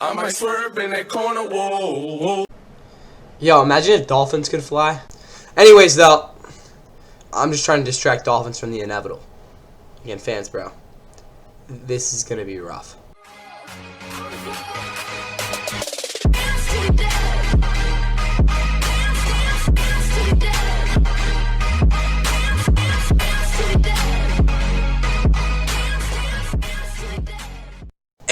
I might swerve in that corner, whoa, whoa. Yo, imagine if dolphins could fly. Anyways, though, I'm just trying to distract dolphins from the inevitable. Again, fans, bro, this is gonna be rough.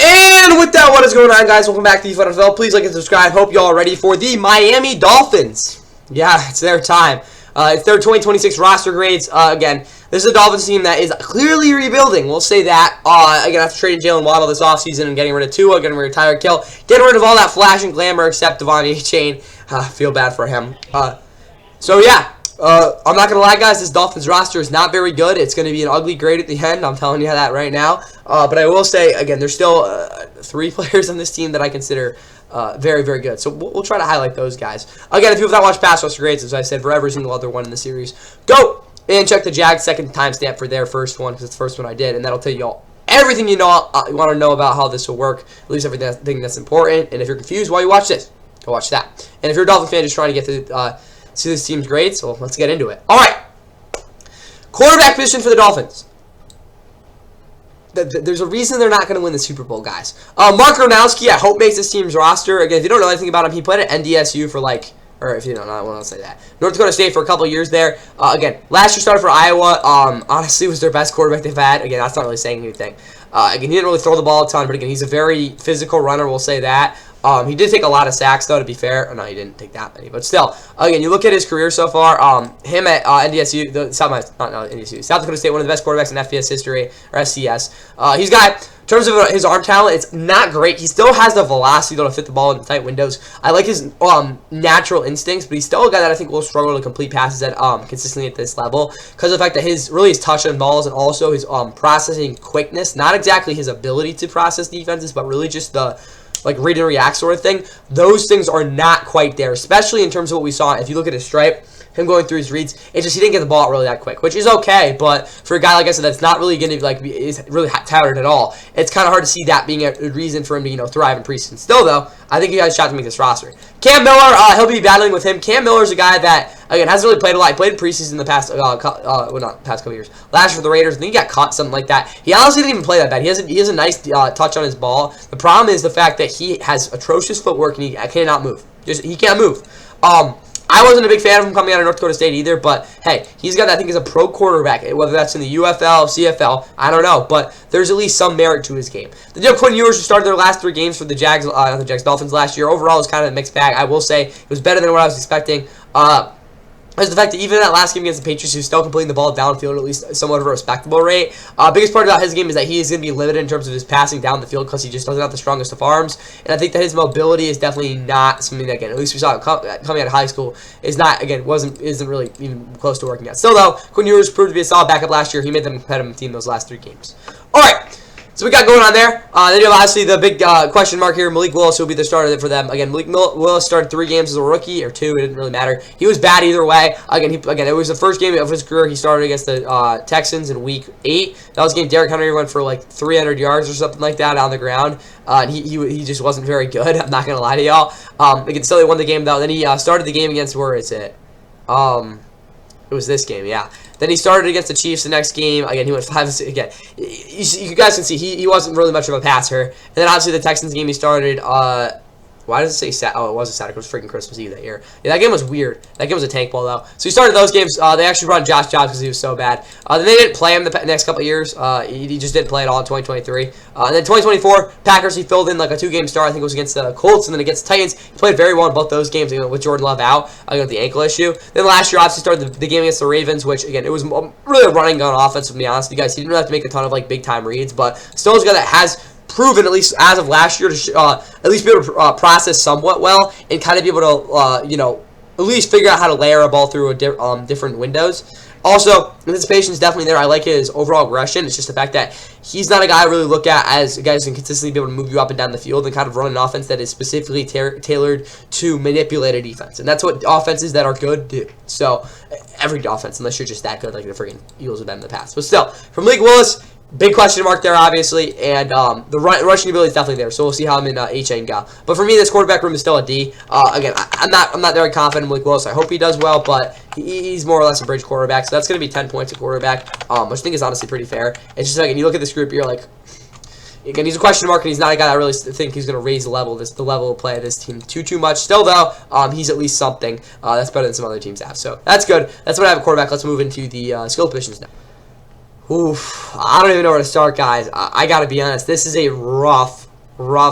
And with that, what is going on, guys? Welcome back to the NFL. Please like and subscribe. Hope y'all are ready for the Miami Dolphins. Yeah, it's their time. It's their 2026 roster grades. Again, this is a Dolphins team that is clearly rebuilding. We'll say that. Again, after trading Jalen Waddle this offseason and getting rid of Tua, getting rid of Tyreek Hill, getting rid of all that flash and glamour except Devon Achane. Feel bad for him. So, yeah. I'm not going to lie, guys. This Dolphins roster is not very good. It's going to be an ugly grade at the end. I'm telling you that right now. But I will say, again, there's still 3 players on this team that I consider very, very good. So we'll try to highlight those guys. Again, if you have not watched past roster grades, as I said, for every single other one in the series, go and check the Jags second timestamp for their first one, because it's the first one I did, and that'll tell you all everything you want to know about how this will work, at least everything that's important. And if you're confused while you watch this, go watch that. And if you're a Dolphin fan just trying to get to see this team's grades, well, let's get into it. All right. Quarterback position for the Dolphins. There's a reason they're not going to win the Super Bowl, guys. Mark Gronowski, I hope, makes this team's roster. Again, if you don't know anything about him, he played at NDSU for or if you don't know, I won't say that. North Dakota State for a couple of years there. Again, last year started for Iowa. Honestly, was their best quarterback they've had. Again, that's not really saying anything. Again, he didn't really throw the ball a ton, but again, he's a very physical runner, we'll say that. He did take a lot of sacks, though, to be fair. No, he didn't take that many. But still, again, you look at his career so far, him at NDSU, South Dakota State, one of the best quarterbacks in FBS history, or SCS. He's got, in terms of his arm talent, it's not great. He still has the velocity, though, to fit the ball in tight windows. I like his natural instincts, but he's still a guy that I think will struggle to complete passes at consistently at this level, because of the fact that his touch on balls and also his processing quickness, not exactly his ability to process defenses, but really just the read and react sort of thing. Those things are not quite there, especially in terms of what we saw. If you look at his stripe, him going through his reads, it's just he didn't get the ball out really that quick, which is okay. But for a guy like I said, that's not really going to is really touted at all. It's kind of hard to see that being a reason for him to thrive in preseason. Still though, I think he has a shot to make this roster. Cam Miller, he'll be battling with him. Cam Miller's a guy that again hasn't really played a lot. He played in preseason in the past, not past couple years. Last year for the Raiders, I think he got caught something like that. He honestly didn't even play that bad. He has a nice touch on his ball. The problem is the fact that he has atrocious footwork and he cannot move. He can't move. I wasn't a big fan of him coming out of North Dakota State either, but hey, he's got, I think, he's a pro quarterback, whether that's in the UFL, CFL, I don't know, but there's at least some merit to his game. The deal Quinn Ewers, who started their last 3 games for the Dolphins last year, overall is kind of a mixed bag. I will say it was better than what I was expecting. Is the fact that even in that last game against the Patriots, he was still completing the ball downfield at least somewhat of a respectable rate. Biggest part about his game is that he is going to be limited in terms of his passing down the field because he just doesn't have the strongest of arms. And I think that his mobility is definitely not something that, again, at least we saw coming out of high school, isn't really even close to working out. Still, though, Quinn Ewers proved to be a solid backup last year. He made them a competitive team those last 3 games. All right. So we got going on there. Then you have obviously the big question mark here. Malik Willis will be the starter for them. Again, Malik Willis started 3 games as a rookie, or 2. It didn't really matter. He was bad either way. Again, it was the first game of his career. He started against the Texans in Week 8. That was a game Derrick Henry went for 300 yards or something like that on the ground. And he just wasn't very good. I'm not gonna lie to y'all. Again, still they won the game though. Then he started the game against where is it? It was this game, yeah. Then he started against the Chiefs the next game. Again, he went 5-6. Again, you guys can see he wasn't really much of a passer. And then obviously the Texans game he started. Why does it say Saturday? Oh, it wasn't Saturday. It was freaking Christmas Eve that year. Yeah, that game was weird. That game was a tank ball, though. So he started those games. They actually brought in Josh Jobs because he was so bad. Then they didn't play him the next couple of years. He just didn't play at all in 2023. And then 2024, Packers, he filled in a 2-game start. I think it was against the Colts and then against the Titans. He played very well in both those games with Jordan Love out with the ankle issue. Then last year, obviously, started the game against the Ravens, which, again, it was really a running gun offense, to be honest with you guys. He didn't really have to make a ton of big-time reads, but still is a guy that has proven, at least as of last year, to at least be able to process somewhat well and kind of be able to, at least figure out how to layer a ball through different windows. Also, anticipation is definitely there. I like his overall aggression. It's just the fact that he's not a guy I really look at as a guy who can consistently be able to move you up and down the field and kind of run an offense that is specifically tailored to manipulate a defense. And that's what offenses that are good do. So, every offense, unless you're just that good like the freaking Eagles have been in the past. But still, from Malik Willis, Big question mark there, obviously, and the rushing ability is definitely there. So we'll see how him and HN go. But for me, this quarterback room is still a D. Again, I'm not very confident in Malik Willis. I hope he does well, but he's more or less a bridge quarterback. So that's going to be 10 points a quarterback, which I think is honestly pretty fair. It's just like, when you look at this group, you're like, again, he's a question mark, and he's not a guy that I really think he's going to raise the level of play of this team too much. Still, though, he's at least something that's better than some other teams have. So that's good. That's what I have at quarterback. Let's move into the skill positions now. Oof, I don't even know where to start, guys. I got to be honest. This is a rough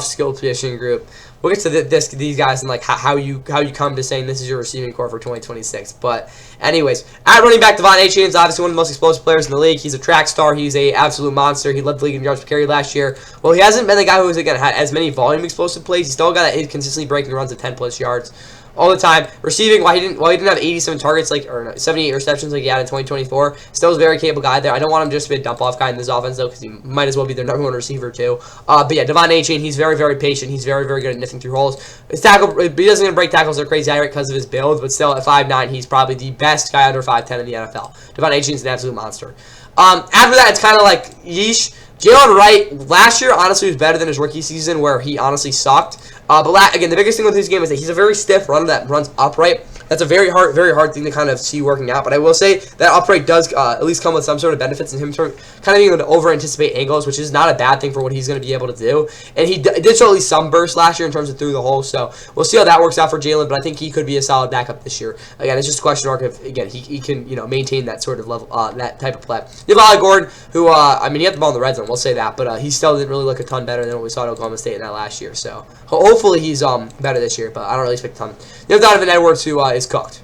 skill position group. We'll get to these guys and like how you come to saying this is your receiving core for 2026. But anyways, at running back, Devon Achane is obviously one of the most explosive players in the league. He's a track star. He's a absolute monster. He led the league in yards per carry last year. Well, he hasn't been the guy who's again had as many volume explosive plays. He's still got that consistently breaking runs of 10+ yards all the time. Receiving, while he didn't have 87 targets or 78 receptions like he had in 2024, still is a very capable guy there. I don't want him just to be a dump-off guy in this offense, though, because he might as well be their #1 receiver, too. But yeah, Devon Achane, he's very patient. He's very good at nifting through holes. His tackle, he doesn't break tackles at a crazy high rate because of his build, but still, at 5'9", he's probably the best guy under 5'10" in the NFL. Devon Achane's an absolute monster. After that, it's kind of like, yeesh. Jalen Wright, last year, honestly, was better than his rookie season, where he honestly sucked. But again, the biggest thing with his game is that he's a very stiff runner that runs upright. That's a very hard thing to kind of see working out. But I will say that upright does at least come with some sort of benefits in him kind of being able to over-anticipate angles, which is not a bad thing for what he's going to be able to do. And he did show at least some burst last year in terms of through the hole. So we'll see how that works out for Jalen. But I think he could be a solid backup this year. Again, it's just a question mark if again he can maintain that sort of level, that type of play. You have Ollie Gordon, who I mean he had the ball in the red zone. We'll say that, but he still didn't really look a ton better than what we saw at Oklahoma State in that last year. So hopefully he's better this year. But I don't really expect a ton. You have Donovan Edwards, who is cooked.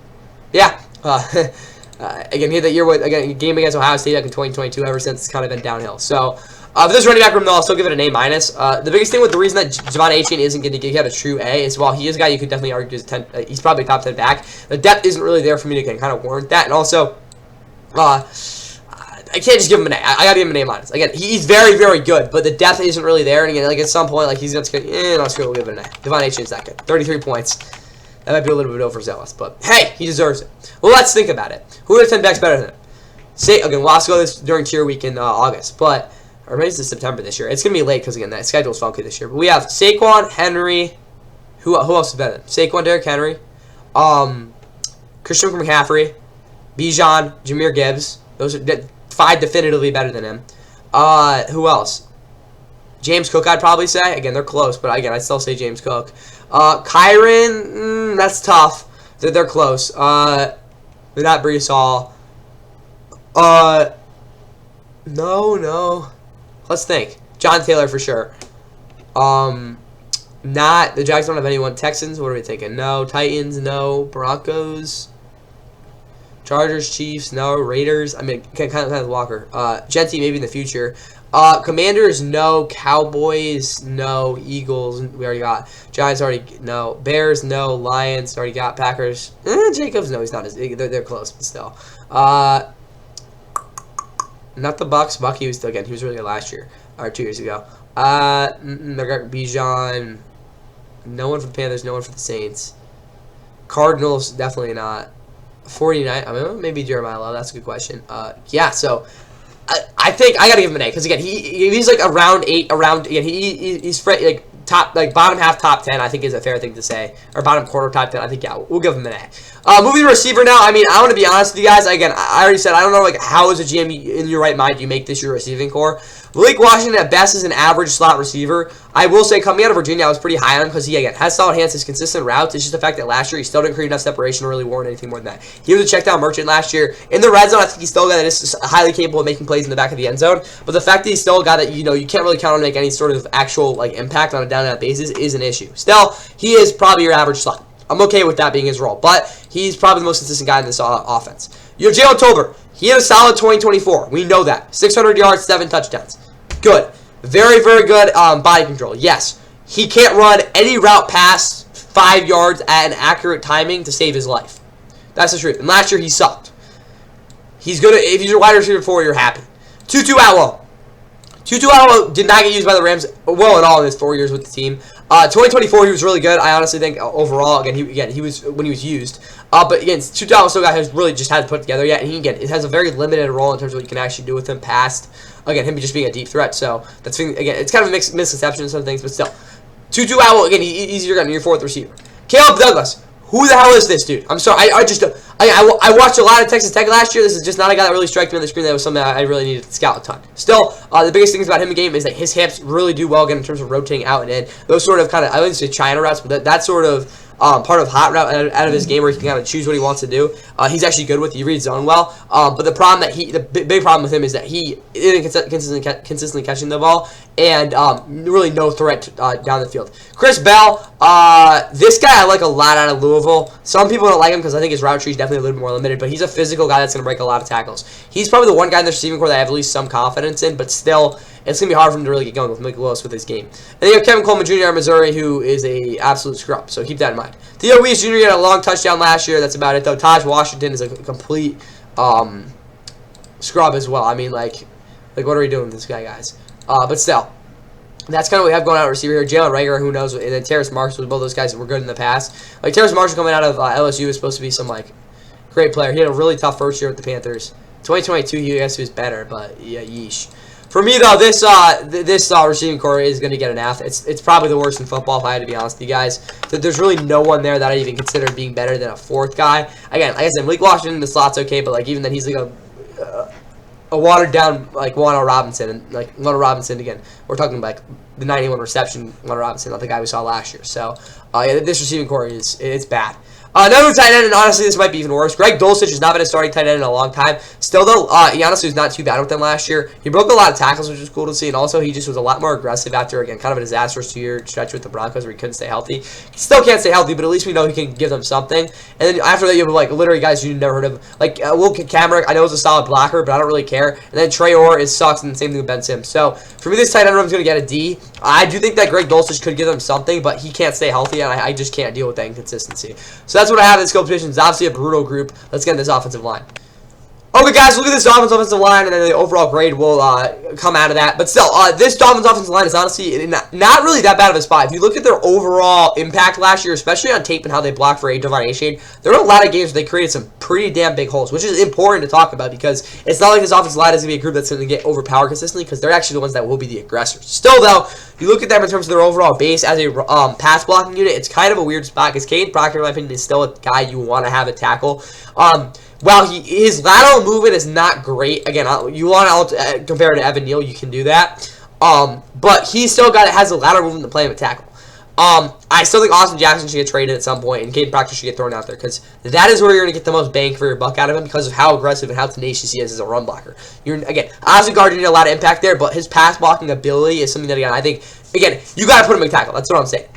Yeah. Again, he had that year with game against Ohio State back in 2022. Ever since, it's kind of been downhill. So, for this running back room, though, I'll still give it an A-. The biggest thing with the reason that Devon Achane isn't going to get a true A is while he is a guy you could definitely argue is he's probably top 10 back. The depth isn't really there for me to kind of warrant that, and also, I can't just give him an A. I gotta give him an A-. Again, he's very good, but the depth isn't really there. And again, like at some point, like he's gonna no, screw it, we'll give it an A. Devon Achane's that good. 33 points. That might be a little bit overzealous, but hey, he deserves it. Well, let's think about it. Who are the 10 backs better than him? Again, we'll have to go this during tier week in August, or maybe it's September this year. It's gonna be late because again, that schedule's funky this year. But we have Saquon, Henry. Who else is better than him? Saquon, Derrick Henry, Christian McCaffrey, Bijan, Jahmyr Gibbs. Those are 5 definitively better than him. Who else? James Cook, I'd probably say. Again, they're close, but again, I'd still say James Cook. Kyron, that's tough. They're close. They're not Breece Hall. No. Let's think. John Taylor for sure. Not the Jags don't have anyone. Texans, what are we thinking? No. Titans, no. Broncos. Chargers, Chiefs, no. Raiders, I mean, kind of Walker. Genty, maybe in the future. Commanders, no. Cowboys, no. Eagles, we already got. Giants, already, no. Bears, no. Lions, already got. Packers, Jacobs, no, he's not as big. They're close, but still. Not the Bucks. Bucky was, again, he was really good last year, or 2 years ago. They got Bijan. No one for the Panthers, no one for the Saints. Cardinals, definitely not. 49, I mean, maybe Jeremiah Love. That's a good question. Yeah, so I think I gotta give him an A because again, he's like around 8, again, he's like top, like bottom half top 10. I think is a fair thing to say, or bottom quarter top 10. I think yeah, we'll give him an A. Moving to receiver now. I mean, I want to be honest with you guys. Again, I already said I don't know like how as a GM in your right mind you make this your receiving core. Malik Washington at best is an average slot receiver. I will say coming out of Virginia, I was pretty high on him because he, again, has solid hands, has consistent routes. It's just the fact that last year he still didn't create enough separation to really warrant anything more than that. He was a check down merchant last year. In the red zone, I think he's still a guy that is highly capable of making plays in the back of the end zone. But the fact that he's still a guy that, you can't really count on to make any sort of actual like impact on a down-and-out basis is an issue. Still, he is probably your average slot. I'm okay with that being his role. But he's probably the most consistent guy in this offense. You have Jalen Tolbert. He had a solid 2024. We know that. 600 yards, 7 touchdowns. Good. Very good body control. Yes. He can't run any route past 5 yards at an accurate timing to save his life. That's the truth. And last year he sucked. He's gonna, if he's your wide receiver 4, you're happy. Tutu Atwell. Tutu Atwell did not get used by the Rams well at all in his 4 years with the team. 2024 he was really good. I honestly think overall he was when he was used. But again, Tutu Atwell still has really just hasn't put together yet, and it has a very limited role in terms of what you can actually do with him past him just being a deep threat. So that's again, it's kind of a misconception and some things, but still, Tutu Atwell again, he's your 4th receiver. Caleb Douglas. Who the hell is this dude? I'm sorry, I watched a lot of Texas Tech last year. This is just not a guy that really struck me on the screen. That was something I really needed to scout a ton. Still, the biggest things about him in the game is that his hips really do well again in terms of rotating out and in. Those sort of I wouldn't say China routes, but that sort of part of hot route out of his game where he can kind of choose what he wants to do. He's actually good with. He reads zone well. But the problem the big problem with him is that he isn't consistently catching the ball and really no threat down the field. Chris Bell, this guy I like a lot out of Louisville. Some people don't like him because I think his route tree is definitely a little more limited, but he's a physical guy that's going to break a lot of tackles. He's probably the one guy in the receiving core that I have at least some confidence in, but still, it's going to be hard for him to really get going with Malik Willis with his game. And then you have Kevin Coleman Jr. of Missouri, who is a absolute scrub, so keep that in mind. Theo Weiss Jr. had a long touchdown last year. That's about it, though. Taj Washington is a complete scrub as well. I mean, like what are we doing with this guy, guys? But still, that's kind of what we have going out at receiver here. Jalen Reagor, who knows, and then Terrace Marshall, both those guys that were good in the past. Like, Terrace Marshall coming out of LSU is supposed to be some, great player. He had a really tough first year with the Panthers. 2022, I guess he was better, but, yeah, yeesh. For me, though, this receiving core is going to get an F. It's probably the worst in football, if I had to be honest with you guys. There's really no one there that I even consider being better than a 4th guy. Again, like I said, Malik Washington in the slot's okay, but, even then, he's like a watered-down, Wan'Dale Robinson. And, Wan'Dale Robinson, again, we're talking, the 91 reception Wan'Dale Robinson, not the guy we saw last year. So, yeah, this receiving core it's bad. Another tight end, and honestly, this might be even worse. Greg Dulcich has not been a starting tight end in a long time. Still, though, he honestly was not too bad with them last year. He broke a lot of tackles, which was cool to see, and also he just was a lot more aggressive after, again, kind of a disastrous 2-year stretch with the Broncos where he couldn't stay healthy. He still can't stay healthy, but at least we know he can give them something. And then after that, you have, literally guys you never heard of. Will Kamerick, I know is a solid blocker, but I don't really care. And then Trey Orr sucks, and the same thing with Ben Sims. So, for me, this tight end room is going to get a D. I do think that Greg Dulcich could give them something, but he can't stay healthy, and I just can't deal with that inconsistency. So that's what I have in skill position. It's obviously a brutal group. Let's get in this offensive line. Okay, guys, look at this offensive line, and then the overall grade will come out of that. But still, this Dolphins offensive line is honestly not really that bad of a spot. If you look at their overall impact last year, especially on tape and how they blocked for Devon Achane, there were a lot of games where they created some pretty damn big holes, which is important to talk about because it's not like this offensive line is going to be a group that's going to get overpowered consistently because they're actually the ones that will be the aggressors. Still, though, you look at them in terms of their overall base as a pass blocking unit, it's kind of a weird spot because Cade Proctor, in my opinion, is still a guy you want to have a tackle. While his lateral movement is not great, again, you want to compare it to Evan Neal, you can do that. But he still has a lateral movement to play him at tackle. I still think Austin Jackson should get traded at some point, and Caden Proctor should get thrown out there because that is where you're going to get the most bang for your buck out of him because of how aggressive and how tenacious he is as a run blocker. Again, Austin Gardner did a lot of impact there, but his pass blocking ability is something that, again, I think, you got to put him in tackle. That's what I'm saying.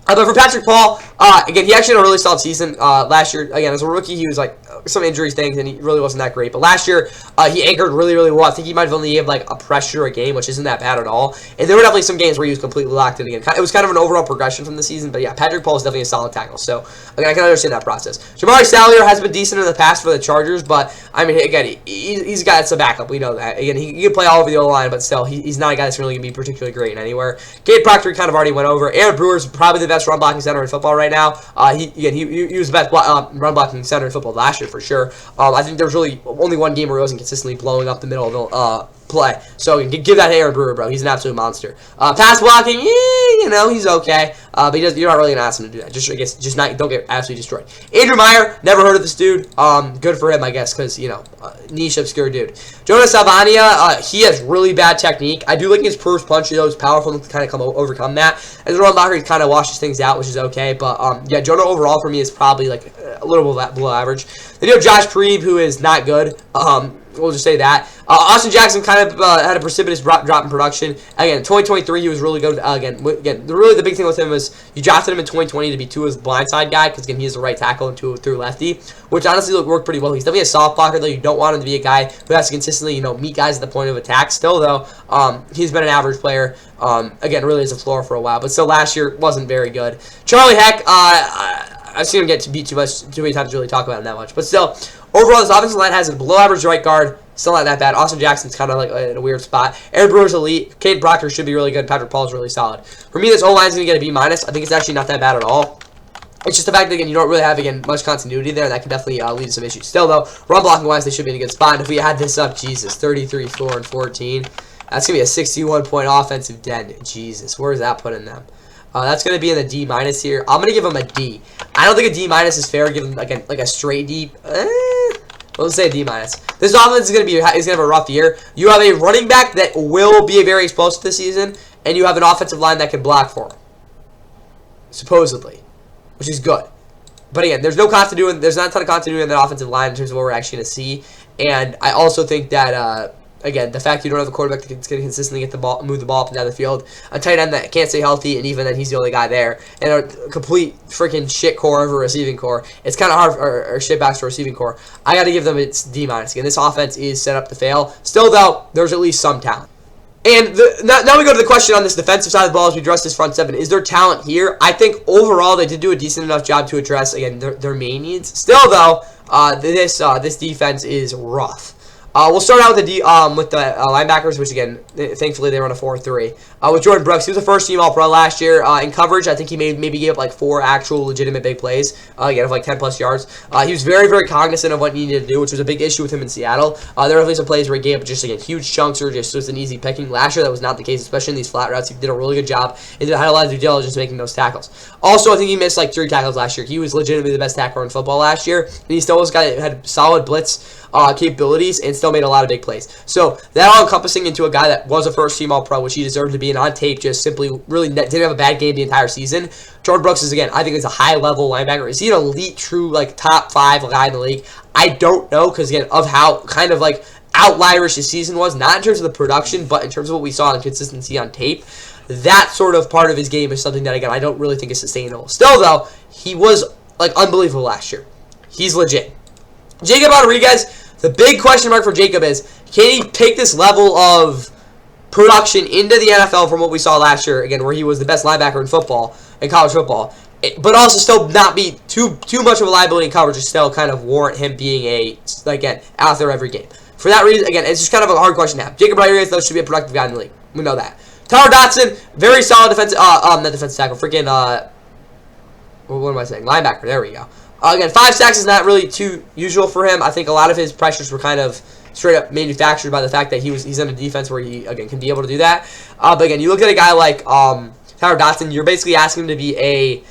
But for Patrick Paul, again, he actually had a really solid season last year. Again, as a rookie, he was some injuries things, and he really wasn't that great. But last year, he anchored really, really well. I think he might have only had a pressure a game, which isn't that bad at all. And there were definitely some games where he was completely locked in again. It was kind of an overall progression from the season. But yeah, Patrick Paul is definitely a solid tackle. So again, I can understand that process. Jamari Sallier has been decent in the past for the Chargers, but I mean, again, he's a guy that's a backup. We know that. Again, he can play all over the O-line, but still, he's not a guy that's really going to be particularly great in anywhere. Cade Proctor kind of already went over. Aaron Brewer's probably the best run blocking center in football right now. He was the best run blocking center in football last year for sure. I think there was really only one game where he wasn't consistently blowing up the middle of the play. So give that to Aaron Brewer, bro. He's an absolute monster. Pass blocking, he's okay. But you're not really gonna ask him to do that. Don't get absolutely destroyed. Andrew Meyer, never heard of this dude. Good for him, I guess, because niche obscure dude. Jonas Salvania, he has really bad technique. I do like his first punch, though. It's powerful to kind of overcome that. As a run blocker, he kind of washes things out, which is okay. But yeah, Jonah overall for me is probably a little below average. Then you have Josh Preeb, who is not good. We'll just say that. Austin Jackson kind of had a precipitous drop in production. Again, 2023 he was really good. Again, really the big thing with him was you drafted him in 2020 to be Tua's blindside guy because again he is a right tackle and Tua through lefty, which honestly worked pretty well. He's definitely a soft blocker though. You don't want him to be a guy who has to consistently meet guys at the point of attack. Still though, he's been an average player. Again, really is a floor for a while, but still last year wasn't very good. Charlie Heck, I've seen him get beat too many times to really talk about him that much, but still. Overall, this offensive line has a below-average right guard, Still not that bad. Austin Jackson's kind of like in a weird spot. Aaron Brewer's elite. Cade Proctor should be really good. Patrick Paul's really solid. For me, this O-line's going to get a B-. I think it's actually not that bad at all. It's just the fact that, again, you don't really have, again, much continuity there, and that can definitely lead to some issues. Still, though, run blocking-wise, they should be in a good spot. And if we had this up, Jesus, 33, 4, and 14, that's going to be a 61-point offensive dent. Jesus, where is that putting them? That's going to be in the D- here. I'm going to give them a D. I don't think a D- is fair. Give them, like a straight D. Let's say a D-. This offense is going to have a rough year. You have a running back that will be very explosive this season, and you have an offensive line that can block for him. Supposedly. Which is good. But again, there's no continuity. There's not a ton of continuity in the offensive line in terms of what we're actually going to see. And I also think that, again, the fact you don't have a quarterback that's going to consistently move the ball up and down the field, a tight end that can't stay healthy, and even then he's the only guy there, and a complete freaking shit core of a receiving core. It's kind of hard, or shit backs for a receiving core. I got to give them its D-. Again, this offense is set up to fail. Still, though, there's at least some talent. And now we go to the question on this defensive side of the ball as we address this front seven. Is there talent here? I think overall they did do a decent enough job to address, again, their main needs. Still, though, this defense is rough. We'll start out with the linebackers, which, again, thankfully they run a 4-3. With Jordan Brooks, he was a first-team All-Pro last year. In coverage, I think he maybe gave up like 4 actual legitimate big plays, again, of like 10-plus yards. He was very, very cognizant of what he needed to do, which was a big issue with him in Seattle. There were definitely some plays where he gave up just, again, huge chunks or just was an easy picking. Last year, that was not the case, especially in these flat routes. He did a really good job and had a lot of due diligence making those tackles. Also, I think he missed like 3 tackles last year. He was legitimately the best tackler in football last year, and he still had solid blitz capabilities and still made a lot of big plays. So that all encompassing into a guy that was a first-team All-Pro, which he deserved to be, and on tape just simply really didn't have a bad game the entire season. Jordan Brooks is, again, I think he's a high-level linebacker. Is he an elite, true, like, top 5 guy in the league? I don't know, because, again, of how kind of, like, outlierish his season was, not in terms of the production, but in terms of what we saw in consistency on tape. That sort of part of his game is something that, again, I don't really think is sustainable. Still, though, he was, like, unbelievable last year. He's legit. Jacob Rodriguez, the big question mark for Jacob is, can he take this level of production into the NFL from what we saw last year, again, where he was the best linebacker in football, in college football, but also still not be too much of a liability in coverage, and still kind of warrant him being again, out there every game. For that reason, again, it's just kind of a hard question to have. Jacob Rodriguez, though, should be a productive guy in the league. We know that. Tyler Dotson, very solid defensive, not defensive tackle, freaking, what am I saying? Linebacker, there we go. Again, 5 sacks is not really too usual for him. I think a lot of his pressures were kind of straight up manufactured by the fact that he's in a defense where he, again, can be able to do that. But again, you look at a guy like Tyler Dotson, you're basically asking him to be a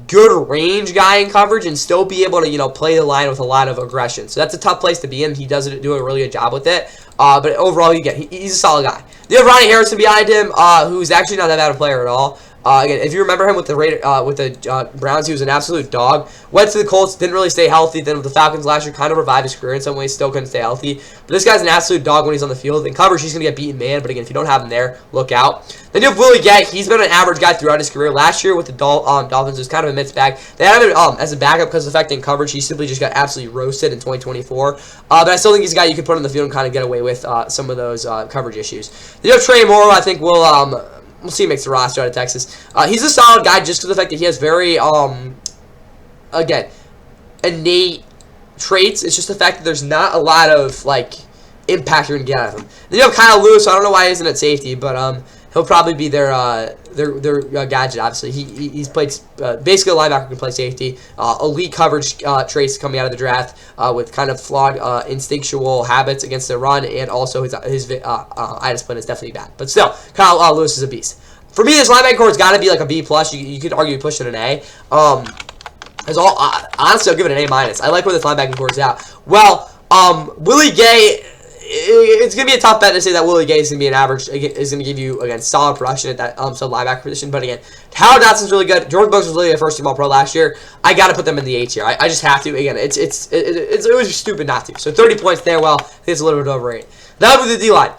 good range guy in coverage and still be able to, play the line with a lot of aggression. So that's a tough place to be in. He does do a really good job with it. But overall, he's a solid guy. You have Ronnie Harrison behind him, who's actually not that bad a player at all. Again, if you remember him with the Browns, he was an absolute dog. Went to the Colts, didn't really stay healthy. Then with the Falcons last year, kind of revived his career in some ways, still couldn't stay healthy. But this guy's an absolute dog when he's on the field. In coverage, he's going to get beaten, man. But again, if you don't have him there, look out. Then you have Willie Gay. He's been an average guy throughout his career. Last year with the Dolphins, it was kind of a mixed bag. They had him as a backup because of the fact that in coverage, he simply just got absolutely roasted in 2024. But I still think he's a guy you can put on the field and kind of get away with some of those coverage issues. Then you have Trey Morrow, I think, we'll see if he makes the roster out of Texas. He's a solid guy just because of the fact that he has very, again, innate traits. It's just the fact that there's not a lot of, impact you're going to get out of him. Then you have Kyle Lewis. I don't know why he isn't at safety, but he'll probably be their gadget, obviously. He's played, basically a linebacker who can play safety. Elite coverage traits coming out of the draft with kind of flawed instinctual habits against the run, and also his eye discipline is definitely bad. But still, Kyle Lewis is a beast. For me, this linebacker core has got to be like a B+. You could argue pushing an A. Honestly, I'll give it an A-. I like where this linebacking core is at. Well, Willie Gay, it's going to be a tough bet to say that Willie Gay is going to be an average, is going to give you, again, solid production at that sub-linebacker position. But again, Tyler Dotson's really good. Jordan Brooks was really a first-team All-Pro last year. I got to put them in the H here. I just have to. Again, it was stupid not to. So 30 points there. Well, I think it's a little bit over 8. Now with the D-line.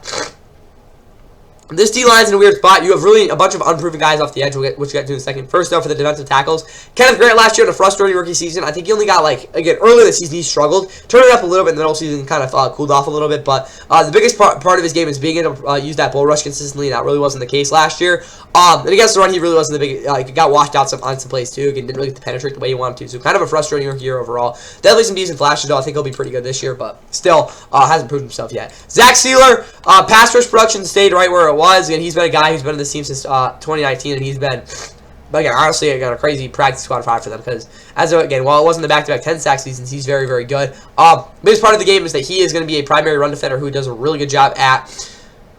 This D-line's in a weird spot. You have really a bunch of unproven guys off the edge, which we'll get to in a second. First, though, for the defensive tackles, Kenneth Grant last year had a frustrating rookie season. I think he only got, like, again, early in the season he struggled. Turned it up a little bit in the middle season, kind of cooled off a little bit. But the biggest part of his game is being able to use that bull rush consistently, and that really wasn't the case last year. And against the run, he really wasn't the big, got washed out on some plays, too. Again, didn't really get to penetrate the way he wanted to. So kind of a frustrating rookie year overall. Definitely some decent flashes, though. I think he'll be pretty good this year, but still hasn't proved himself yet. Zach Sealer, pass rush production stayed right where it was. Again, he's been a guy who's been in this team since 2019, and he's been, again, honestly, a crazy practice squad 5 for them, because, again, while it wasn't the back-to-back 10-sack seasons, he's very, very good. Biggest part of the game is that he is going to be a primary run defender who does a really good job at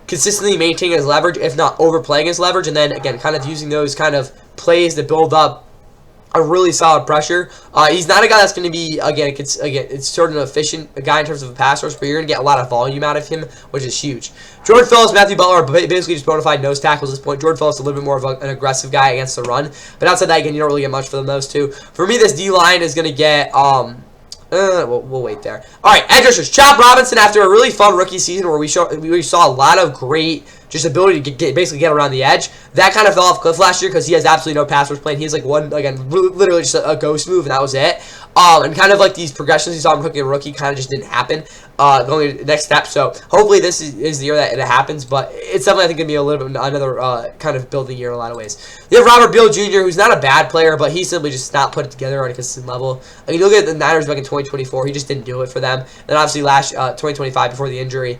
consistently maintaining his leverage, if not overplaying his leverage, and then, again, kind of using those kind of plays to build up a really solid pressure. He's not a guy that's going to be, again, it's sort of an efficient guy in terms of a pass rush, but you're going to get a lot of volume out of him, which is huge. Jordan Phillips, Matthew Butler are basically just bona fide nose tackles at this point. Jordan Phillips is a little bit more of an aggressive guy against the run, but outside that, again, you don't really get much for those two. For me, this D-line is going to get, we'll wait there. All right, edge rushers. Chop Robinson, after a really fun rookie season where we saw a lot of great just ability to basically get around the edge. That kind of fell off cliff last year because he has absolutely no pass rush plan. He has like one, again, literally just a ghost move, and that was it. And kind of like these progressions you saw him cooking a rookie kind of just didn't happen. Going to the next step. So hopefully this is the year that it happens, but it's definitely I think going to be a little bit another kind of building year in a lot of ways. You have Robert Beal Jr., who's not a bad player, but he's simply just not put it together on a consistent level. I mean, you look at the Niners back in 2024, he just didn't do it for them. Then obviously last 2025 before the injury,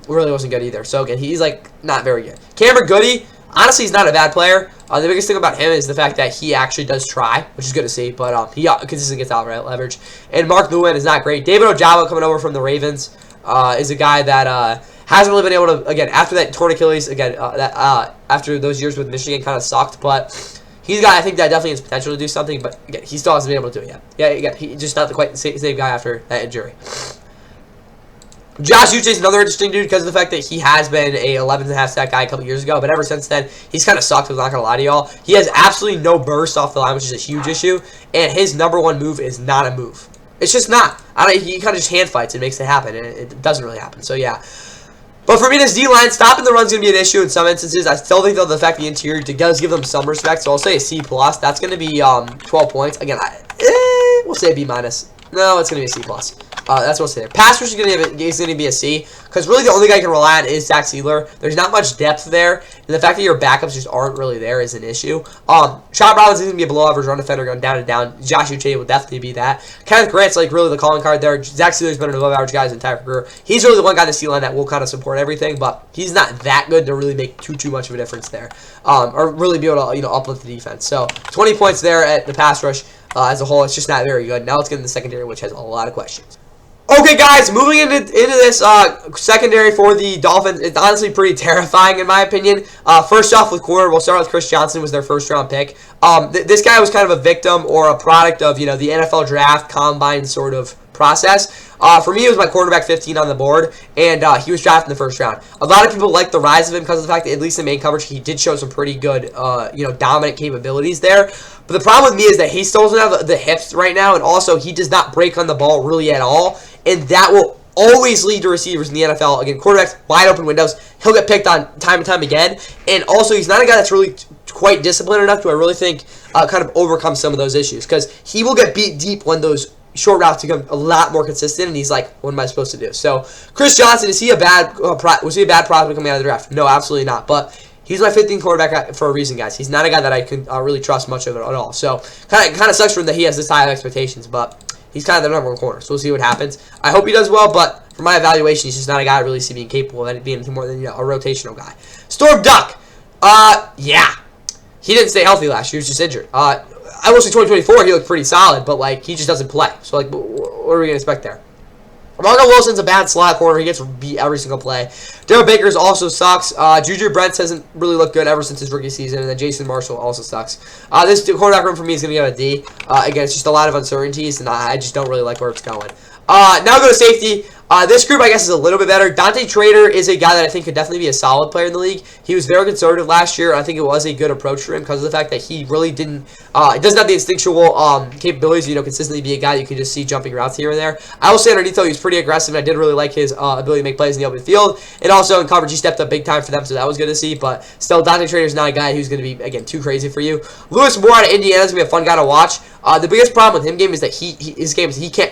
really wasn't good either. So again, he's like not very good. Cameron Goody, honestly, he's not a bad player. The biggest thing about him is the fact that he actually does try, which is good to see, but he consistently gets out leverage. And Mark Lewin is not great. David Ojabo coming over from the Ravens is a guy that hasn't really been able to, again, after that torn Achilles, again, after those years with Michigan kind of sucked, but he's got, I think that definitely has potential to do something, but again, he still hasn't been able to do it yet. Yeah, again, he's just not quite the same guy after that injury. Josh Uche is another interesting dude because of the fact that he has been a 11.5 sack guy a couple years ago, but ever since then, he's kind of sucked, I'm not going to lie to y'all. He has absolutely no burst off the line, which is a huge issue, and his #1 move is not a move. It's just not. He kind of just hand fights and makes it happen, and it doesn't really happen, so yeah. But for me, this D-line, stopping the run is going to be an issue in some instances. I still think, though, the fact the interior does give them some respect, so I'll say a C+. That's going to be 12 points. Again, we'll say a B-. No, it's going to be a C+. That's what I'll say there. Pass rush is going to be a C, because really the only guy you can rely on is Zach Sealer. There's not much depth there, and the fact that your backups just aren't really there is an issue. Chop Robinson is going to be a below-average run defender going down and down. Josh Uche will definitely be that. Kenneth Grant's like really the calling card there. Zach Sealer's been an above-average guy his entire career. He's really the one guy in the C-line that will kind of support everything, but he's not that good to really make too much of a difference there, or really be able to uplift the defense. So 20 points there at the pass rush as a whole. It's just not very good. Now let's get into the secondary, which has a lot of questions. Okay, guys, moving into this secondary for the Dolphins, it's honestly pretty terrifying in my opinion. First off, with corner, we'll start with Chris Johnson, was their first-round pick. This guy was kind of a victim or a product of, the NFL draft combine sort of process. For me, it was my quarterback 15 on the board, and he was drafted in the first round. A lot of people like the rise of him because of the fact that, at least in main coverage, he did show some pretty good, dominant capabilities there. But the problem with me is that he still doesn't have the hips right now, and also he does not break on the ball really at all, and that will always lead to receivers in the NFL. Again, quarterbacks, wide open windows. He'll get picked on time and time again, and also he's not a guy that's really quite disciplined enough to, I really think, kind of overcome some of those issues, because he will get beat deep when those short routes become a lot more consistent, and he's like, what am I supposed to do? So, Chris Johnson, was he a bad prospect coming out of the draft? No, absolutely not, but he's my 15th quarterback for a reason, guys. He's not a guy that I can really trust much of it at all. So, kind of sucks for him that he has this high of expectations, but he's kind of the #1 corner, so we'll see what happens. I hope he does well, but for my evaluation, he's just not a guy I really see being capable of being anything more than a rotational guy. Storm Duck, yeah. He didn't stay healthy last year. He was just injured. I will say 2024, he looked pretty solid, but, he just doesn't play. So, what are we going to expect there? Marco Wilson's a bad slot corner. He gets beat every single play. Darrell Baker's also sucks. Juju Brents hasn't really looked good ever since his rookie season, and then Jason Marshall also sucks. This quarterback room for me is going to get a D. Again, it's just a lot of uncertainties, and I just don't really like where it's going. Now go to safety. This group, I guess, is a little bit better. Dante Trader is a guy that I think could definitely be a solid player in the league. He was very conservative last year. I think it was a good approach for him because of the fact that he really didn't, doesn't have the instinctual capabilities, consistently be a guy you can just see jumping routes here and there. I will say underneath, though, he was pretty aggressive, and I did really like his ability to make plays in the open field. And also in coverage, he stepped up big time for them, so that was good to see. But still, Dante Trader is not a guy who's going to be, again, too crazy for you. Lewis Moore out of Indiana is going to be a fun guy to watch. The biggest problem with him is that he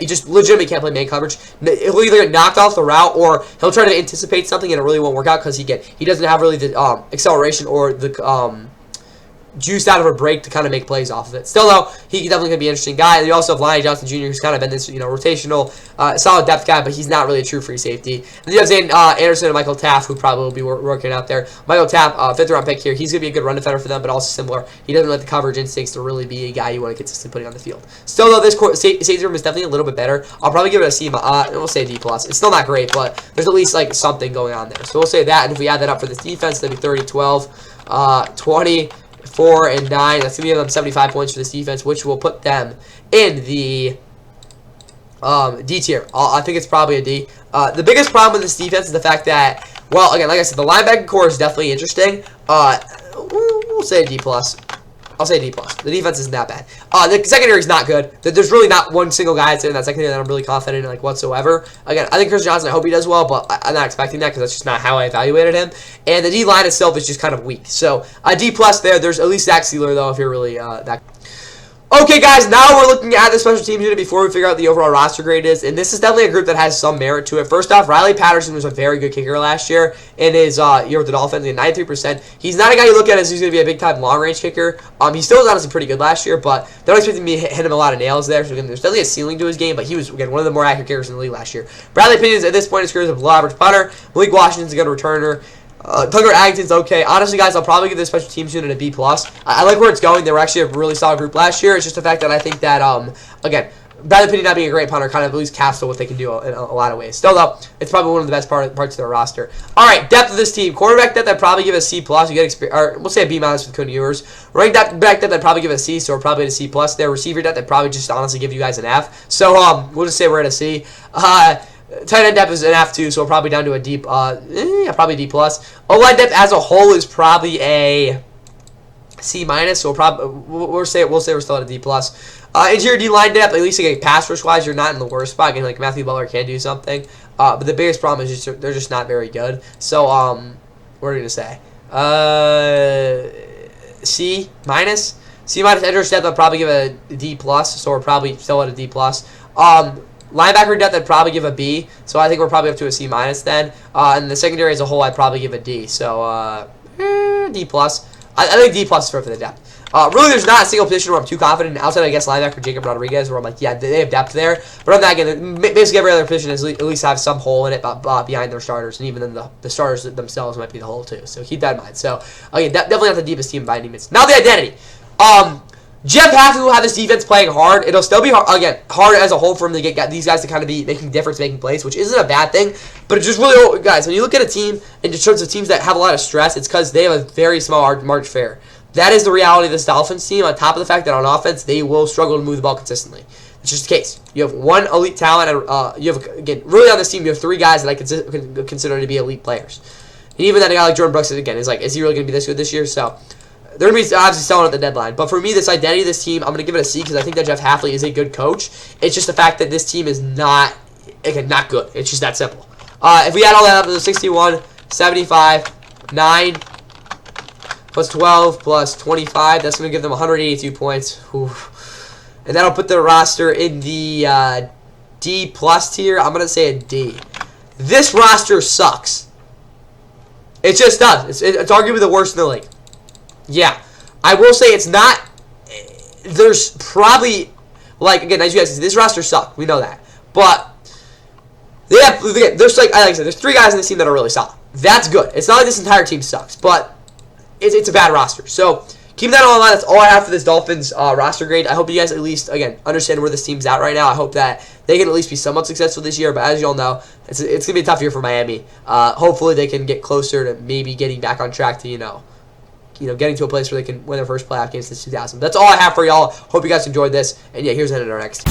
just legitimately can't play man coverage. He'll either get knocked off the route or he'll try to anticipate something and it really won't work out because he doesn't have really the acceleration or the juice out of a break to kind of make plays off of it. Still, though, he's definitely going to be an interesting guy. And you also have Lonnie Johnson Jr., who's kind of been this, rotational, solid depth guy, but he's not really a true free safety. And you have Zane Anderson and Michael Taft, who probably will be working out there. Michael Taft, 5th-round pick here. He's going to be a good run defender for them, but also similar. He doesn't let the coverage instincts to really be a guy you want to consistently putting on the field. Still, though, this safety room is definitely a little bit better. I'll probably give it a C. We'll say D+. It's still not great, but there's at least, like, something going on there. So we'll say that, and if we add that up for this defense, that'd be 30, 12, 20, 4 and 9. That's gonna give them 75 points for this defense, which will put them in the D tier. I think it's probably a D. The biggest problem with this defense is the fact that, well, again, like I said, the linebacker core is definitely interesting. We'll say D+. I'll say D+. The defense isn't that bad. The secondary is not good. There's really not one single guy in that secondary that I'm really confident in, like, whatsoever. Again, I think Chris Johnson, I hope he does well, but I'm not expecting that because that's just not how I evaluated him. And the D-line itself is just kind of weak. So, a D+ there. There's at least Zach Sealer, though, if you're really that. Okay, guys, now we're looking at the special teams unit before we figure out the overall roster grade is, and this is definitely a group that has some merit to it. First off, Riley Patterson was a very good kicker last year in his year with the Dolphins, at 93%. He's not a guy you look at as he's going to be a big-time long-range kicker. He still was honestly pretty good last year, but they don't expect him to hit him a lot of nails there, so again, there's definitely a ceiling to his game, but he was, again, one of the more accurate kickers in the league last year. Bradley Pinions, at this point, his career is a below-average punter. Malik Washington's a good returner. Tucker Addington's okay. Honestly, guys, I'll probably give this special teams unit a B+. I like where it's going. They were actually a really solid group last year. It's just the fact that I think that, again, Bradley Pinion not being a great punter kind of at least capsule what they can do in a lot of ways. Still, though, it's probably one of the best parts of their roster. All right, depth of this team. Quarterback depth, I'd probably give a C+. You get or we'll say a B- with Cody Ewers. Running back depth, I'd probably give it a C, so we're probably at a C+. There. Receiver depth, I'd probably just honestly give you guys an F. So, we'll just say we're at a C. Tight end depth is an F2, so we're probably down to a D. Probably D+. O-line depth as a whole is probably a C-, so we'll say we're still at a D+. Interior D-line depth, at least like pass rush-wise, you're not in the worst spot. Again, like Matthew Butler can do something, but the biggest problem is just they're just not very good. So what are we gonna say? C-. C- edge rush depth, I'd probably give a D+. So we're probably still at a D+. Linebacker depth, I'd probably give a B, so I think we're probably up to a C- then. And the secondary as a whole, I'd probably give a D, so D+. I think D+ is fair for the depth. Really, there's not a single position where I'm too confident, outside, I guess, linebacker Jacob Rodriguez, where I'm like, yeah, they have depth there. But on that, again, basically every other position is at least have some hole in it behind their starters, and even then the starters themselves might be the hole, too. So keep that in mind. So, again, definitely not the deepest team by any means. Now the identity. Jeff Hafley will have this defense playing hard. It'll still be hard, again, hard as a whole for him to get these guys to kind of be making difference, making plays, which isn't a bad thing. But it's just really, guys, when you look at a team in terms of teams that have a lot of stress, it's because they have a very small margin for error. That is the reality of this Dolphins team, on top of the fact that on offense, they will struggle to move the ball consistently. It's just the case. You have one elite talent, and you have, again, really on this team, you have 3 guys that I consider to be elite players. And even that guy like Jordan Brooks, again, is like, is he really going to be this good this year? So they're going to be obviously selling at the deadline. But for me, this identity of this team, I'm going to give it a C because I think that Jeff Hafley is a good coach. It's just the fact that this team is not good. It's just that simple. If we add all that up to the 61, 75, 9, plus 12, plus 25, that's going to give them 182 points. Oof. And that'll put their roster in the D+ tier. I'm going to say a D. This roster sucks. It just does. It's arguably the worst in the league. Yeah, I will say it's not. There's probably, like, again, as you guys see, this roster sucks. We know that, but there's like I said, there's 3 guys in this team that are really solid. That's good. It's not like this entire team sucks, but it's a bad roster. So keep that all in mind. That's all I have for this Dolphins roster grade. I hope you guys at least, again, understand where this team's at right now. I hope that they can at least be somewhat successful this year. But as you all know, it's gonna be a tough year for Miami. Hopefully they can get closer to maybe getting back on track to getting to a place where they can win their first playoff game since 2000. That's all I have for y'all. Hope you guys enjoyed this. And yeah, here's the end of our next.